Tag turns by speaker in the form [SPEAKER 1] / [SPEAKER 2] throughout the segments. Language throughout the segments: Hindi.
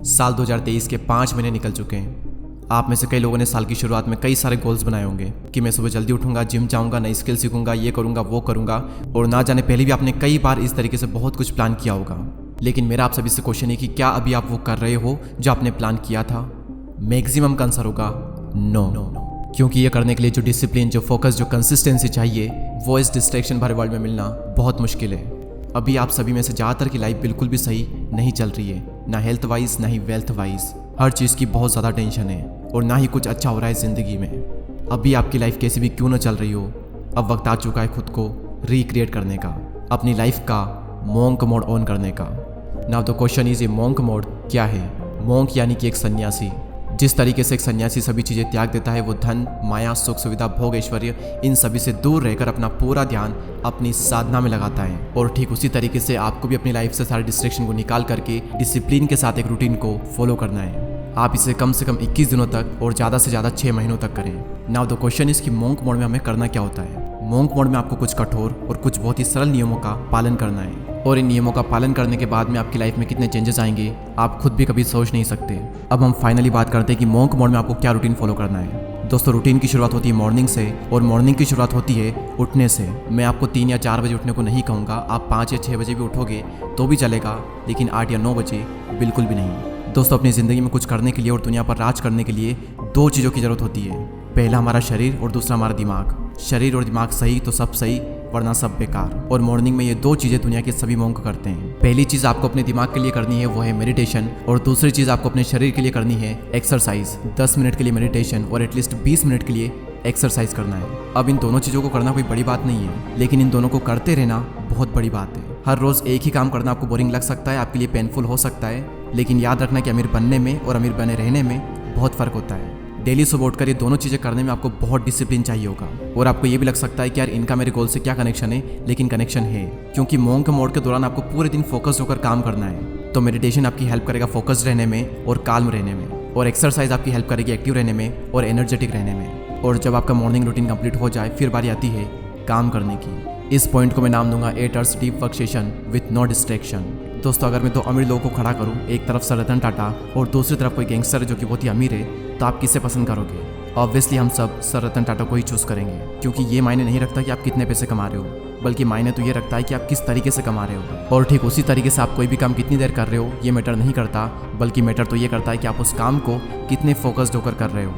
[SPEAKER 1] साल 2023 के 5 महीने निकल चुके हैं। आप में से कई लोगों ने साल की शुरुआत में कई सारे गोल्स बनाए होंगे कि मैं सुबह जल्दी उठूंगा, जिम जाऊंगा, नई स्किल सीखूंगा, ये करूंगा, वो करूंगा। और ना जाने पहले भी आपने कई बार इस तरीके से बहुत कुछ प्लान किया होगा। लेकिन मेरा आप सभी से क्वेश्चन है कि क्या अभी आप वो कर रहे हो जो आपने प्लान किया था? मैक्सिमम का आंसर होगा नो। क्योंकि ये करने के लिए जो डिसिप्लिन, जो फोकस, जो कंसिस्टेंसी चाहिए वो इस डिस्ट्रैक्शन भरे वर्ल्ड में मिलना बहुत मुश्किल है। अभी आप सभी में से ज़्यादातर की लाइफ बिल्कुल भी सही नहीं चल रही है, ना हेल्थ वाइज ना ही वेल्थ वाइज। हर चीज़ की बहुत ज़्यादा टेंशन है और ना ही कुछ अच्छा हो रहा है ज़िंदगी में। अभी आपकी लाइफ कैसी भी क्यों ना चल रही हो, अब वक्त आ चुका है खुद को रिक्रिएट करने का, अपनी लाइफ का मोंक मोड ऑन करने का। नाउ द क्वेश्चन इज, ये मोंक मोड क्या है? मोंक यानी कि एक सन्यासी। जिस तरीके से एक सन्यासी सभी चीज़ें त्याग देता है, वो धन, माया, सुख, सुविधा, भोग, ऐश्वर्य, इन सभी से दूर रहकर अपना पूरा ध्यान अपनी साधना में लगाता है। और ठीक उसी तरीके से आपको भी अपनी लाइफ से सारे डिस्ट्रैक्शन को निकाल करके डिसिप्लिन के साथ एक रूटीन को फॉलो करना है। आप इसे कम से कम 21 दिनों तक और ज़्यादा से ज़्यादा 6 महीनों तक करें। नाउ द क्वेश्चन इज कि मोंक मोड में हमें करना क्या होता है? मोंक मोड में आपको कुछ कठोर और कुछ बहुत ही सरल नियमों का पालन करना है। और इन नियमों का पालन करने के बाद में आपकी लाइफ में कितने चेंजेस आएंगे आप खुद भी कभी सोच नहीं सकते। अब हम फाइनली बात करते हैं कि मोंक मोड में आपको क्या रूटीन फॉलो करना है। दोस्तों, रूटीन की शुरुआत होती है मॉर्निंग से, और मॉर्निंग की शुरुआत होती है उठने से। मैं आपको 3 या 4 बजे उठने को नहीं कहूँगा। आप 5 या 6 बजे भी उठोगे तो भी चलेगा, लेकिन 8 या 9 बजे बिल्कुल भी नहीं। दोस्तों, अपनी ज़िंदगी में कुछ करने के लिए और दुनिया पर राज करने के लिए 2 चीज़ों की ज़रूरत होती है। पहला हमारा शरीर और दूसरा हमारा दिमाग। शरीर और दिमाग सही तो सब सही, वरना सब बेकार। और मॉर्निंग में ये 2 चीज़ें दुनिया के सभी मोंक करते हैं। पहली चीज़ आपको अपने दिमाग के लिए करनी है वो है मेडिटेशन, और दूसरी चीज़ आपको अपने शरीर के लिए करनी है एक्सरसाइज। 10 मिनट के लिए मेडिटेशन और एटलीस्ट 20 मिनट के लिए एक्सरसाइज करना है। अब इन दोनों चीज़ों को करना कोई बड़ी बात नहीं है, लेकिन इन दोनों को करते रहना बहुत बड़ी बात है। हर रोज़ एक ही काम करना आपको बोरिंग लग सकता है, आपके लिए पेनफुल हो सकता है, लेकिन याद रखना कि अमीर बनने में और अमीर बने रहने में बहुत फ़र्क होता है। डेली सुबह उठकर ये दोनों चीज़ें करने में आपको बहुत डिसिप्लिन चाहिए होगा। और आपको ये भी लग सकता है कि यार इनका मेरे गोल से क्या कनेक्शन है, लेकिन कनेक्शन है, क्योंकि मोंक मोड के दौरान आपको पूरे दिन फोकस्ड होकर काम करना है। तो मेडिटेशन आपकी हेल्प करेगा फोकस्ड रहने में और काल्म रहने में, और एक्सरसाइज आपकी हेल्प करेगी एक्टिव रहने में और एनर्जेटिक रहने में। और जब आपका मॉर्निंग रूटीन कंप्लीट हो जाए, फिर बारी आती है काम करने की। इस पॉइंट को मैं नाम दूंगा 8 hours deep work session with no distraction. दोस्तों, अगर मैं 2 अमीर लोगों को खड़ा करूं, एक तरफ सर रतन टाटा और दूसरी तरफ कोई गैंगस्टर है जो कि बहुत ही अमीर है, तो आप किसे पसंद करोगे? ऑब्वियसली हम सब सर रतन टाटा को ही चूज़ करेंगे, क्योंकि ये मायने नहीं रखता कि आप कितने पैसे कमा रहे हो, बल्कि मायने तो ये रखता है कि आप किस तरीके से कमा रहे हो। और ठीक उसी तरीके से आप कोई भी काम कितनी देर कर रहे हो ये मैटर नहीं करता, बल्कि मैटर तो ये करता है कि आप उस काम को कितने फोकस्ड होकर कर रहे हो।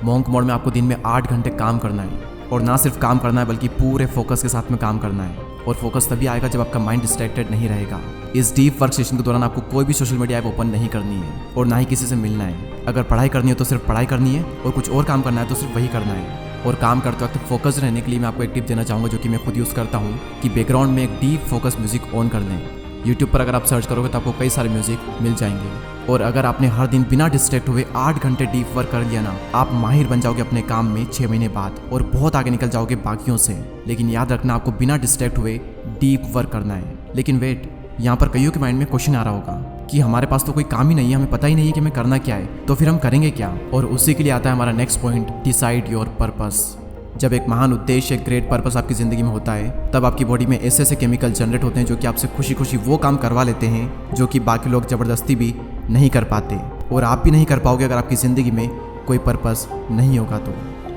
[SPEAKER 1] मोंक मोड में आपको दिन में 8 घंटे काम करना है, और ना सिर्फ काम करना है बल्कि पूरे फोकस के साथ में काम करना है। और फोकस तभी आएगा जब आपका माइंड डिस्ट्रैक्टेड नहीं रहेगा। इस डीप वर्क सेशन के दौरान आपको कोई भी सोशल मीडिया ऐप ओपन नहीं करनी है, और ना ही किसी से मिलना है। अगर पढ़ाई करनी है तो सिर्फ पढ़ाई करनी है, और कुछ और काम करना है तो सिर्फ वही करना है। और काम करते वक्त फोकस रहने के लिए मैं आपको एक टिप देना चाहूँगा, जो कि मैं खुद यूज़ करता हूँ, कि बैकग्राउंड में एक डीप फोकस म्यूजिक ऑन कर लें। यूट्यूब पर अगर आप सर्च करोगे तो आपको कई सारे म्यूजिक मिल जाएंगे। और अगर आपने हर दिन बिना डिस्ट्रैक्ट हुए 8 घंटे डीप वर्क कर लिया ना, आप माहिर बन जाओगे अपने काम में 6 महीने बाद, और बहुत आगे निकल जाओगे बाकियों से। लेकिन याद रखना, आपको बिना डिस्ट्रैक्ट हुए डीप वर्क करना है। लेकिन वेट, यहाँ पर कईयों के माइंड में क्वेश्चन आ रहा होगा कि हमारे पास तो कोई काम ही नहीं है, हमें पता ही नहीं है कि हमें करना क्या है, तो फिर हम करेंगे क्या? और उसी के लिए आता है हमारा next point, decide your purpose. जब एक महान उद्देश्य, एक ग्रेट पर्पस आपकी ज़िंदगी में होता है, तब आपकी बॉडी में ऐसे ऐसे केमिकल जनरेट होते हैं जो कि आपसे खुशी खुशी वो काम करवा लेते हैं जो कि बाकी लोग ज़बरदस्ती भी नहीं कर पाते। और आप भी नहीं कर पाओगे अगर आपकी ज़िंदगी में कोई पर्पस नहीं होगा तो।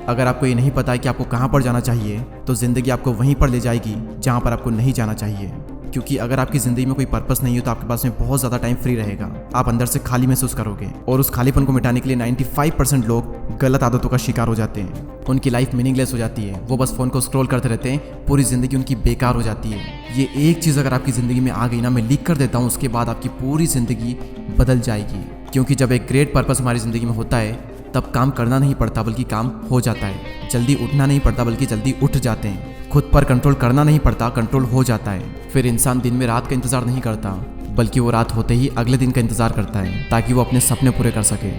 [SPEAKER 1] अगर आपको ये नहीं पता है कि आपको कहाँ पर जाना चाहिए, तो ज़िंदगी आपको वहीं पर ले जाएगी जहाँ पर आपको नहीं जाना चाहिए। क्योंकि अगर आपकी ज़िंदगी में कोई पर्पस नहीं हो तो आपके पास में बहुत ज़्यादा टाइम फ्री रहेगा। आप अंदर से खाली महसूस करोगे, और उस खालीपन को मिटाने के लिए 95% लोग गलत आदतों का शिकार हो जाते हैं। उनकी लाइफ मीनिंगलेस हो जाती है, वो बस फ़ोन को स्क्रॉल करते रहते हैं, पूरी ज़िंदगी उनकी बेकार हो जाती है। ये एक चीज़ अगर आपकी ज़िंदगी में आ गई ना, मैं लिख कर देता हूँ, उसके बाद आपकी पूरी ज़िंदगी बदल जाएगी। क्योंकि जब एक ग्रेट पर्पस हमारी ज़िंदगी में होता है, तब काम करना नहीं पड़ता बल्कि काम हो जाता है। जल्दी उठना नहीं पड़ता बल्कि जल्दी उठ जाते हैं। खुद पर कंट्रोल करना नहीं पड़ता, कंट्रोल हो जाता है। फिर इंसान दिन में रात का इंतज़ार नहीं करता, बल्कि वो रात होते ही अगले दिन का इंतज़ार करता है, ताकि वो अपने सपने पूरे कर सके।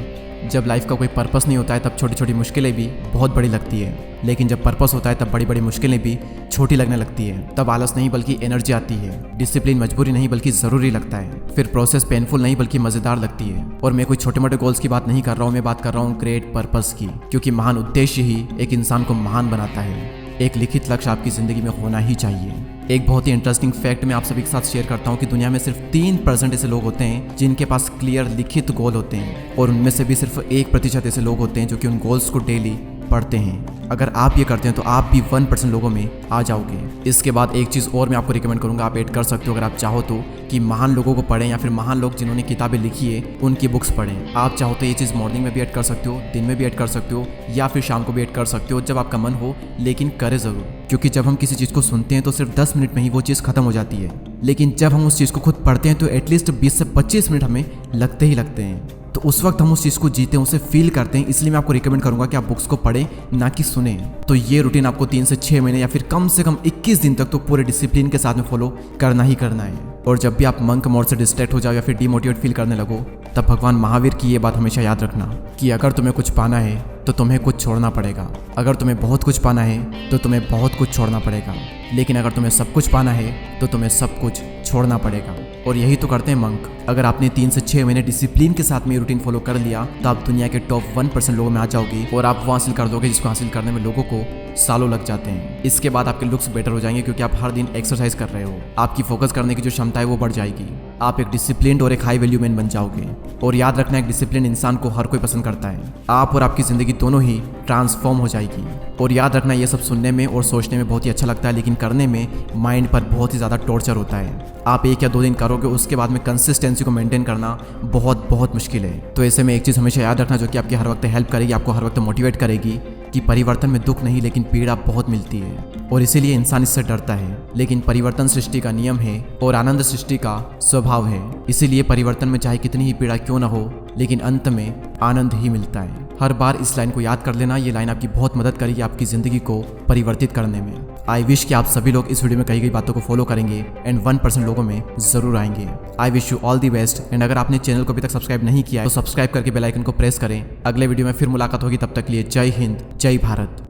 [SPEAKER 1] जब लाइफ का कोई पर्पस नहीं होता है, तब छोटी छोटी मुश्किलें भी बहुत बड़ी लगती है, लेकिन जब पर्पस होता है तब बड़ी बड़ी मुश्किलें भी छोटी लगने लगती है। तब आलस नहीं बल्कि एनर्जी आती है, डिसिप्लिन मजबूरी नहीं बल्कि ज़रूरी लगता है, फिर प्रोसेस पेनफुल नहीं बल्कि मज़ेदार लगती है। और मैं कोई छोटे मोटे गोल्स की बात नहीं कर रहा हूँ, मैं बात कर रहा हूँ ग्रेट पर्पस की, क्योंकि महान उद्देश्य ही एक इंसान को महान बनाता है। एक लिखित लक्ष्य आपकी ज़िंदगी में होना ही चाहिए। एक बहुत ही इंटरेस्टिंग फैक्ट मैं आप सभी के साथ शेयर करता हूँ कि दुनिया में सिर्फ 3% ऐसे लोग होते हैं जिनके पास क्लियर लिखित गोल होते हैं, और उनमें से भी सिर्फ 1% ऐसे लोग होते हैं जो कि उन गोल्स को डेली पढ़ते हैं। अगर आप ये करते हैं तो आप भी 1% लोगों में आ जाओगे। इसके बाद एक चीज़ और मैं आपको रिकमेंड करूंगा, आप ऐड कर सकते हो अगर आप चाहो तो, कि महान लोगों को पढ़ें या फिर महान लोग जिन्होंने किताबें लिखी है उनकी बुक्स पढ़ें। आप चाहो तो ये चीज़ मॉर्निंग में भी ऐड कर सकते हो, दिन में भी ऐड कर सकते हो, या फिर शाम को भी ऐड कर सकते हो, जब आपका मन हो, लेकिन करें ज़रूर। क्योंकि जब हम किसी चीज़ को सुनते हैं तो सिर्फ 10 मिनट में ही वो चीज़ खत्म हो जाती है, लेकिन जब हम उस चीज़ को खुद पढ़ते हैं तो एटलीस्ट 20 से 25 मिनट हमें लगते ही लगते हैं। तो उस वक्त हम उस चीज़ को जीते हैं, उसे फील करते हैं। इसलिए मैं आपको रिकमेंड करूंगा कि आप बुक्स को पढ़ें, ना कि सुने। तो ये रूटीन आपको 3 से 6 महीने या फिर कम से कम 21 दिन तक तो पूरे डिसिप्लिन के साथ में फॉलो करना ही करना है। और जब भी आप मंक मोड से डिस्ट्रैक्ट हो जाओ या फिर डिमोटिवेट फील करने लगो, तब भगवान महावीर की ये बात हमेशा याद रखना कि अगर तुम्हें कुछ पाना है तो तुम्हें कुछ छोड़ना पड़ेगा। अगर तुम्हें बहुत कुछ पाना है तो तुम्हें बहुत कुछ छोड़ना पड़ेगा, लेकिन अगर तुम्हें सब कुछ पाना है तो तुम्हें सब कुछ छोड़ना पड़ेगा। और यही तो करते हैं मंक। अगर आपने 3 से 6 महीने डिसिप्लिन के साथ में रूटीन फॉलो कर लिया तो आप दुनिया के टॉप 1% लोगों में आ जाओगे, और आप वो हासिल कर दोगे जिसको हासिल करने में लोगों को सालों लग जाते हैं। इसके बाद आपके लुक्स बेटर हो जाएंगे क्योंकि आप हर दिन एक्सरसाइज कर रहे हो। आपकी फोकस करने की जो क्षमता है वो बढ़ जाएगी। आप एक डिसिप्लिन्ड और एक हाई वैल्यू मैन बन जाओगे। और याद रखना, एक डिसिप्लिन इंसान को हर कोई पसंद करता है। आप और आपकी जिंदगी दोनों ही ट्रांसफॉर्म हो जाएगी। और याद रखना, ये सब सुनने में और सोचने में बहुत ही अच्छा लगता है, लेकिन करने में माइंड पर बहुत ही ज़्यादा टॉर्चर होता है। आप 1 या 2 दिन करोगे, उसके बाद में कंसिस्टेंसी को मेंटेन करना बहुत बहुत मुश्किल है। तो ऐसे में एक चीज़ हमेशा याद रखना जो कि आपकी हर वक्त हेल्प करेगी, आपको हर वक्त मोटिवेट करेगी, कि परिवर्तन में दुख नहीं लेकिन पीड़ा बहुत मिलती है, और इसीलिए इंसान इससे डरता है। लेकिन परिवर्तन सृष्टि का नियम है और आनंद सृष्टि का स्वभाव है। इसीलिए परिवर्तन में चाहे कितनी ही पीड़ा क्यों ना हो, लेकिन अंत में आनंद ही मिलता है। हर बार इस लाइन को याद कर लेना, ये लाइन आपकी बहुत मदद करेगी आपकी ज़िंदगी को परिवर्तित करने में। आई विश कि आप सभी लोग इस वीडियो में कही गई बातों को फॉलो करेंगे एंड 1% लोगों में ज़रूर आएंगे। I wish you all the best. And अगर आपने चैनल को अभी तक सब्सक्राइब नहीं किया है तो सब्सक्राइब करके बेल आइकन को प्रेस करें। अगले वीडियो में फिर मुलाकात होगी, तब तक के लिए जय हिंद, जय भारत।